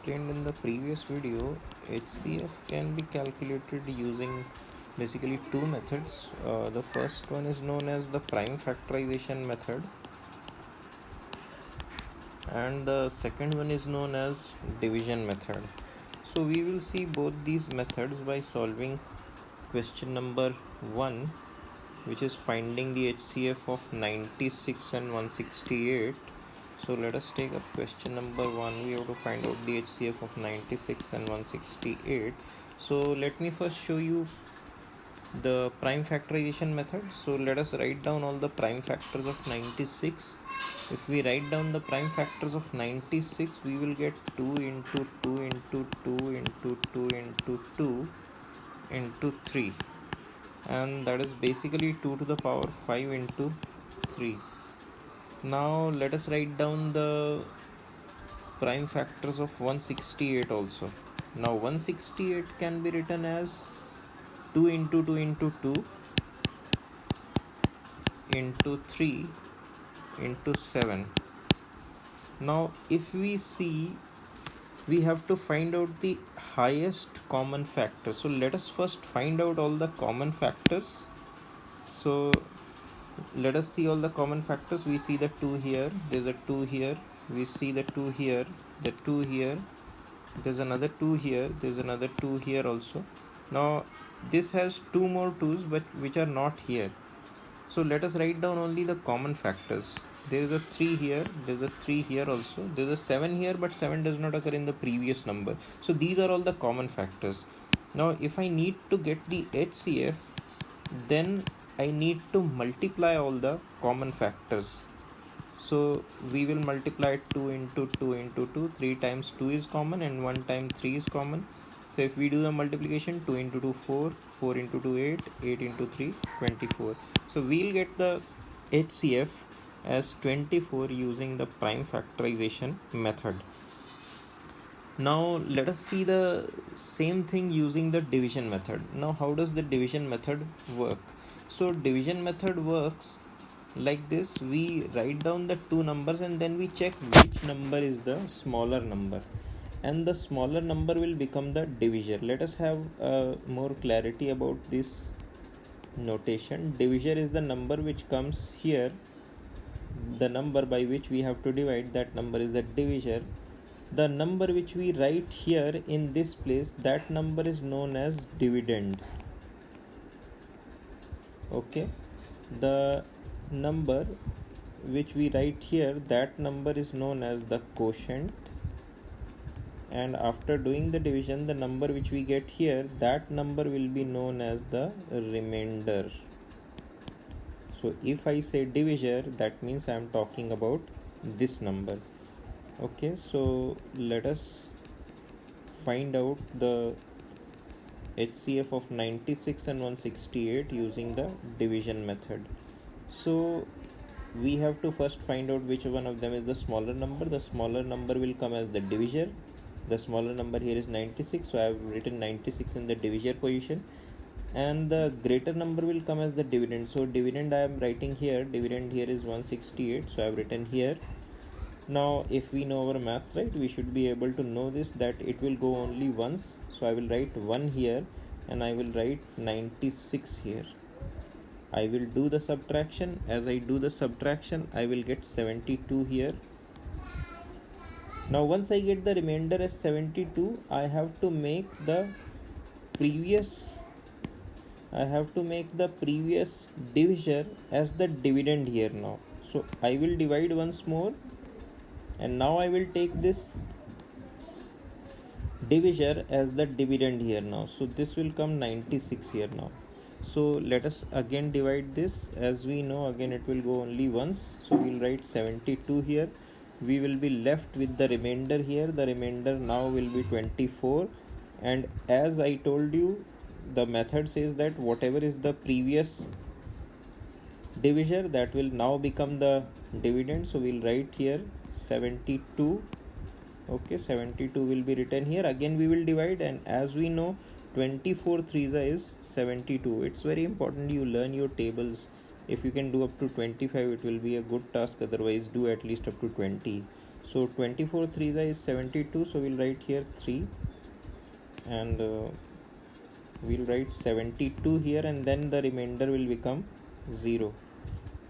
explained in the previous video, HCF can be calculated using basically two methods. The first one is known as the prime factorization method, and the second one is known as division method. So we will see both these methods by solving question number 1, which is finding the HCF of 96 and 168. So let us take up question number 1. We have to find out the HCF of 96 and 168. So let me first show you the prime factorization method. So let us write down all the prime factors of 96. If we write down the prime factors of 96, we will get 2 into 2 into 2 into 2 into 2 into 3, and that is basically 2 to the power 5 into 3. Now let us write down the prime factors of 168 also. Now 168 can be written as 2 into 2 into 2 into 3 into 7. Now if we see, we have to find out the highest common factor. So let us first find out all the common factors. So let us see all the common factors. We see the 2 here, there's a 2 here, we see the 2 here, the 2 here, there's another 2 here, there's another 2 here also. Now this has 2 more 2's but which are not here. So let us write down only the common factors. There is a 3 here, there's a 3 here also, there's a 7 here, but 7 does not occur in the previous number. So these are all the common factors. Now if I need to get the HCF, then I need to multiply all the common factors. So we will multiply 2 into 2 into 2. 3 times 2 is common and 1 time 3 is common. So if we do the multiplication, 2 into 2 4, 4 into 2 8, 8 into 3 24. So we'll get the HCF as 24 using the prime factorization method. Now let us see the same thing using the division method. Now how does the division method work? So division method works like this. We write down the two numbers and then we check which number is the smaller number, and the smaller number will become the divisor. Let us have more clarity about this notation. Divisor is the number which comes here. The number by which we have to divide, that number is the divisor. The number which we write here in this place, that number is known as dividend. Okay, the number which we write here, that number is known as the quotient, and after doing the division, the number which we get here, that number will be known as the remainder. So if I say divisor, that means I am talking about this number. Okay, so let us find out the HCF of 96 and 168 using the division method. So we have to first find out which one of them is the smaller number. The smaller number will come as the divisor. The smaller number here is 96, so I have written 96 in the divisor position, and the greater number will come as the dividend. So dividend I am writing here, dividend here is 168, so I have written here. Now if we know our maths, right, we should be able to know this, that it will go only once. So I will write 1 here and I will write 96 here. I will do the subtraction. As I do the subtraction, I will get 72 here. Now once I get the remainder as 72, I have to make the previous divisor as the dividend here now. So I will divide once more, and now I will take this divisor as the dividend here now. So this will come 96 here now. So let us again divide this. As we know, again it will go only once, so we'll write 72 here. We will be left with the remainder here. The remainder now will be 24, and as I told you, the method says that whatever is the previous divisor, that will now become the dividend. So we'll write here 72. Okay, 72 will be written here. Again we will divide, and as we know, 24 threes is 72. It's very important you learn your tables. If you can do up to 25, it will be a good task. Otherwise do at least up to 20. So 24 3s is 72, so we'll write here 3, and we'll write 72 here, and then the remainder will become 0.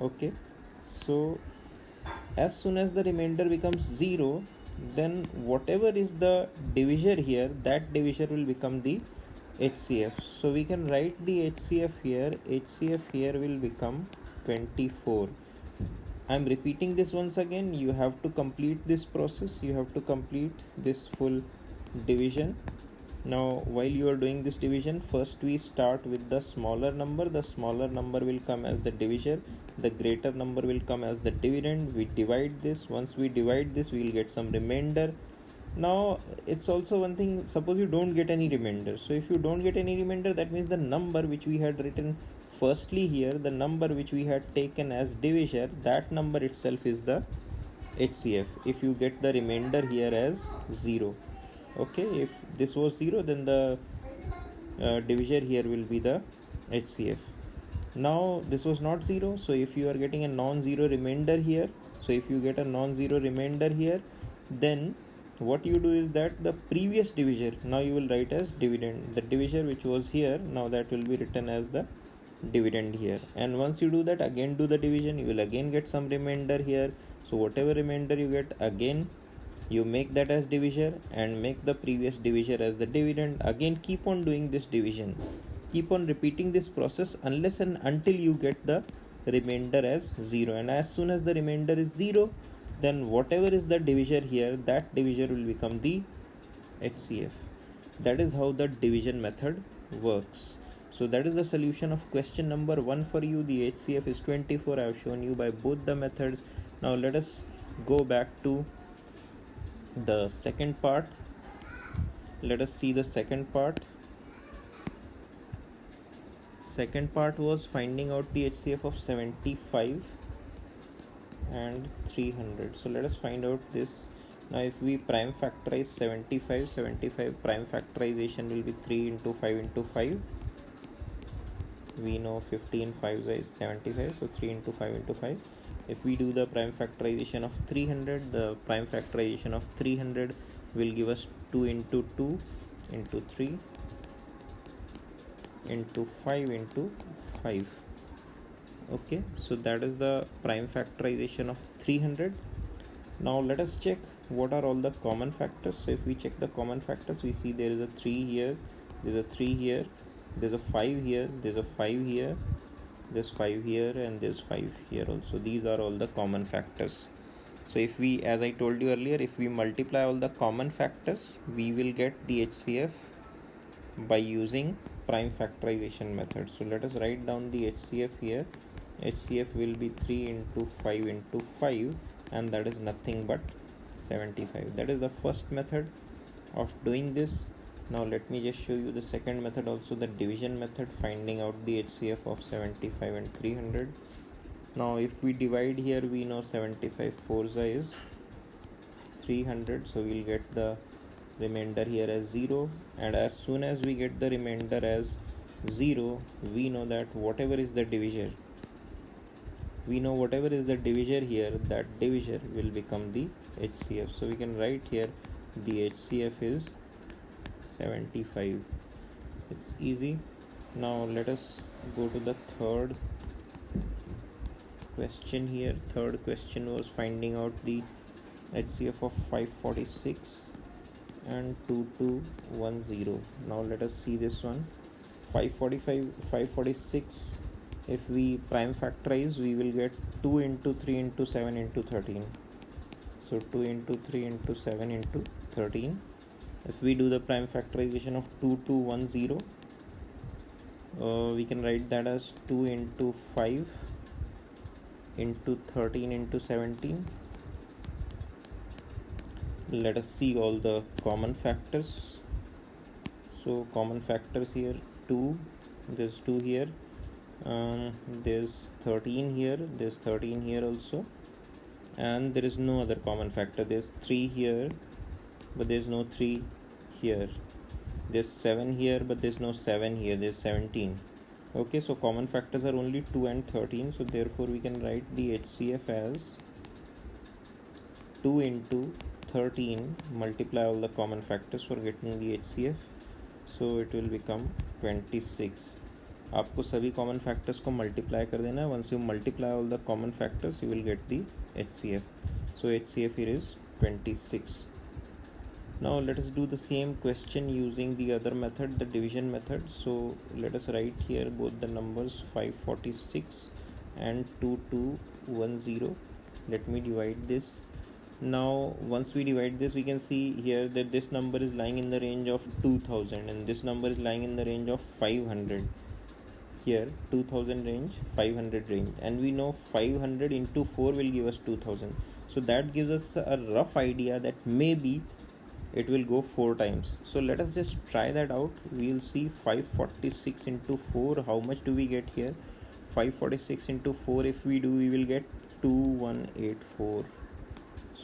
Okay, so as soon as the remainder becomes 0, then whatever is the divisor here, that divisor will become the HCF. So we can write the HCF here. HCF here will become 24. I am repeating this once again. You have to complete this process. You have to complete this full division. Now while you are doing this division, first we start with the smaller number. The smaller number will come as the divisor, the greater number will come as the dividend. We divide this. Once we divide this, we will get some remainder. Now it's also one thing, suppose you don't get any remainder. So if you don't get any remainder, that means the number which we had written firstly here, the number which we had taken as divisor, that number itself is the HCF if you get the remainder here as 0. Okay, if this was 0, then the divisor here will be the HCF. Now this was not 0, so if you are getting a non-zero remainder here, so if you get a non-zero remainder here, then what you do is that the previous divisor, now you will write as dividend. The divisor which was here, now that will be written as the dividend here. And once you do that, again do the division, you will again get some remainder here. So whatever remainder you get, again you make that as divisor and make the previous divisor as the dividend. Again keep on doing this division, keep on repeating this process unless and until you get the remainder as 0. And as soon as the remainder is 0, then whatever is the divisor here, that divisor will become the HCF. That is how the division method works. So that is the solution of question number 1 for you. The HCF is 24. I have shown you by both the methods. Now let us go back to the second part. Let us see the second part. Second part was finding out the HCF of 75 and 300. So let us find out this. Now if we prime factorize 75 prime factorization will be 3 into 5 into 5. We know 15 5s is 75, so 3 into 5 into 5. If we do the prime factorization of 300, the prime factorization of 300 will give us 2 into 2 into 3 into 5 into 5. Okay, so that is the prime factorization of 300. Now let us check what are all the common factors. So if we check the common factors, we see there is a 3 here, there is a 3 here, there's a 5 here, there's a 5 here, there's 5 here, and there's 5 here also. These are all the common factors. So if we, as I told you earlier, if we multiply all the common factors, we will get the HCF by using prime factorization method. So let us write down the HCF here. HCF will be 3 into 5 into 5, and that is nothing but 75. That is the first method of doing this. Now let me just show you the second method also, the division method, finding out the HCF of 75 and 300. Now if we divide here, we know 75 4s is 300, so we'll get the remainder here as 0. And as soon as we get the remainder as 0, we know that whatever is the divisor, here, that divisor will become the HCF. So we can write here the HCF is 75. It's easy. Now let us go to the third question here. Third question was finding out the HCF of 546 and 2210. Now let us see this one. 546, if we prime factorize, we will get 2 into 3 into 7 into 13. So 2 into 3 into 7 into 13. If we do the prime factorization of 2210, we can write that as 2 into 5 into 13 into 17. Let us see all the common factors. So common factors here, 2, there's 2 here, there's 13 here, there's 13 here also, and there is no other common factor. There's 3 here, but there's no 3 here. There's 7 here, but there's no 7 here. There's 17. Okay, so common factors are only 2 and 13. So therefore we can write the HCF as 2 into 13, multiply all the common factors for getting the HCF. So it will become 26. आपको सभी common factors को multiply कर देना है. Once you multiply all the common factors you will get the HCF. So HCF here is 26. Now let us do the same question using the other method, the division method. So let us write here both the numbers 546 and 2210. Let me divide this. Now once we divide this, we can see here that this number is lying in the range of 2000 and this number is lying in the range of 500. Here 2000 range, 500 range, and we know 500 into 4 will give us 2000. So that gives us a rough idea that maybe it will go 4 times. So let us just try that out. We will see 546 into 4. How much do we get here? 546 into 4, if we do, we will get 2184.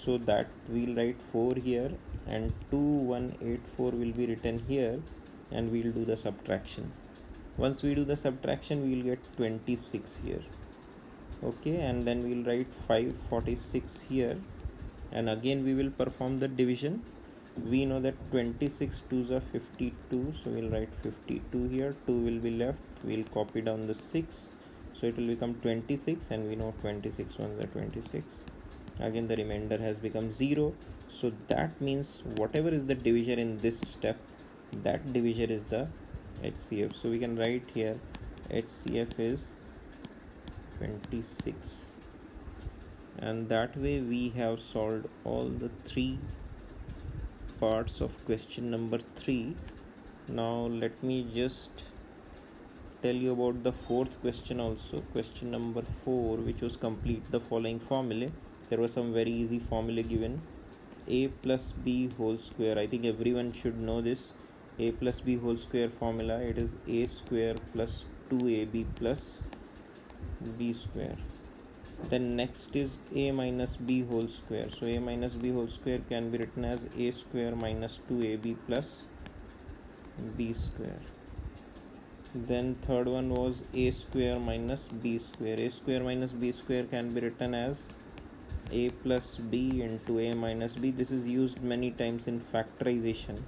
So that we'll write 4 here and 2184 will be written here, and we'll do the subtraction. Once we do the subtraction, we will get 26 here. Okay, and then we'll write 546 here, and again we will perform the division. We know that 26 2s are 52, so we'll write 52 here. 2 will be left. We'll copy down the 6, so it will become 26, and we know 26 ones are 26. Again the remainder has become 0. So that means whatever is the divisor in this step, that divisor is the HCF. So we can write here HCF is 26, and that way we have solved all the 3 parts of question number 3. Now let me just tell you about the 4th question also, question number 4, which was complete the following formulae. There was some very easy formula given. A plus B whole square. I think everyone should know this. A plus B whole square formula. It is A square plus 2AB plus B square. Then next is A minus B whole square. So A minus B whole square can be written as A square minus 2AB plus B square. Then third one was A square minus B square. A square minus B square can be written as A plus B into A minus B. This is used many times in factorization.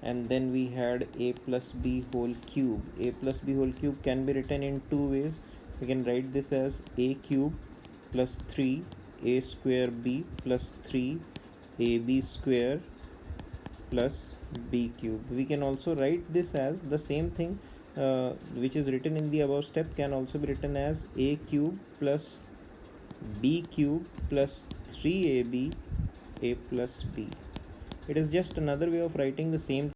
And then we had A plus B whole cube. A plus B whole cube can be written in 2 ways. We can write this as A cube plus 3 A square B plus 3 AB square plus B cube. We can also write this as the same thing which is written in the above step can also be written as A cube plus B cube plus 3AB A plus B. It is just another way of writing the same